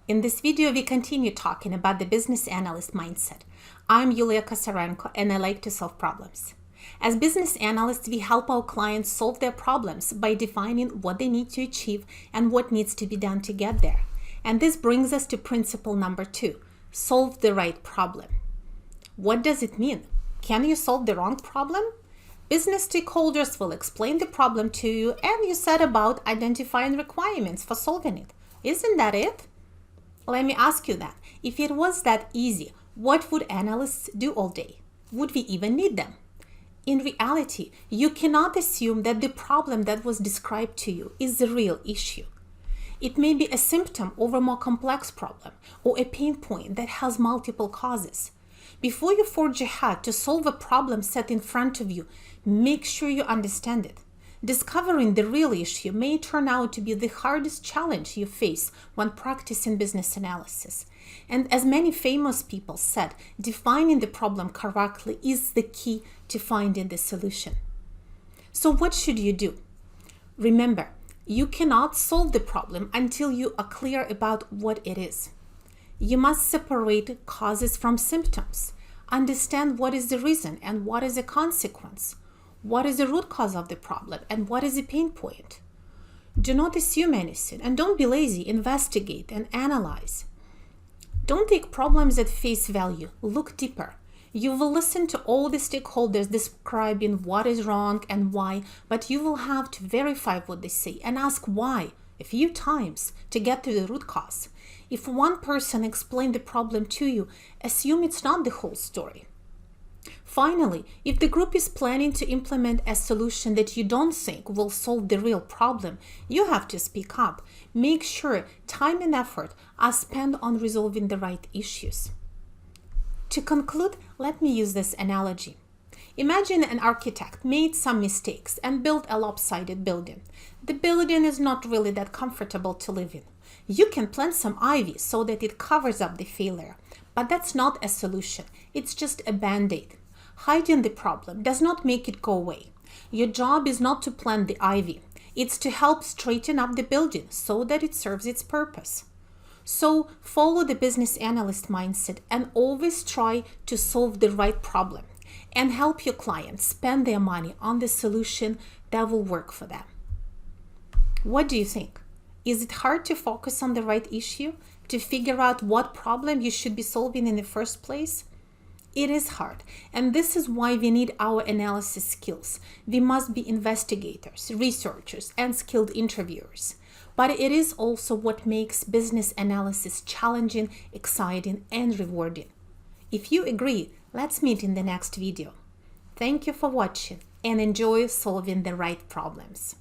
In this video, we continue talking about the business analyst mindset. I'm Yulia Kosarenko, and I like to solve problems. As business analysts, we help our clients solve their problems by defining what they need to achieve and what needs to be done to get there. And this brings us to principle number 2, solve the right problem. What does it mean? Can you solve the wrong problem? Business stakeholders will explain the problem to you, and you set about identifying requirements for solving it. Isn't that it? Let me ask you that. If it was that easy, what would analysts do all day? Would we even need them? In reality, you cannot assume that the problem that was described to you is the real issue. It may be a symptom of a more complex problem or a pain point that has multiple causes. Before you forge ahead to solve a problem set in front of you, make sure you understand it. Discovering the real issue may turn out to be the hardest challenge you face when practicing business analysis. And as many famous people said, defining the problem correctly is the key to finding the solution. So what should you do? Remember, you cannot solve the problem until you are clear about what it is. You must separate causes from symptoms. Understand what is the reason and what is the consequence. What is the root cause of the problem and what is the pain point? Do not assume anything and don't be lazy. Investigate and analyze. Don't take problems at face value. Look deeper. You will listen to all the stakeholders describing what is wrong and why, but you will have to verify what they say and ask why a few times to get to the root cause. If one person explained the problem to you, assume it's not the whole story. Finally, if the group is planning to implement a solution that you don't think will solve the real problem, you have to speak up. Make sure time and effort are spent on resolving the right issues. To conclude, let me use this analogy. Imagine an architect made some mistakes and built a lopsided building. The building is not really that comfortable to live in. You can plant some ivy so that it covers up the failure, but that's not a solution. It's just a band-aid. Hiding the problem does not make it go away. Your job is not to plant the ivy. It's to help straighten up the building so that it serves its purpose. So follow the business analyst mindset and always try to solve the right problem and help your clients spend their money on the solution that will work for them. What do you think? Is it hard to focus on the right issue, to figure out what problem you should be solving in the first place? It is hard, and this is why we need our analysis skills. We must be investigators, researchers, and skilled interviewers. But it is also what makes business analysis challenging, exciting, and rewarding. If you agree, let's meet in the next video. Thank you for watching and enjoy solving the right problems.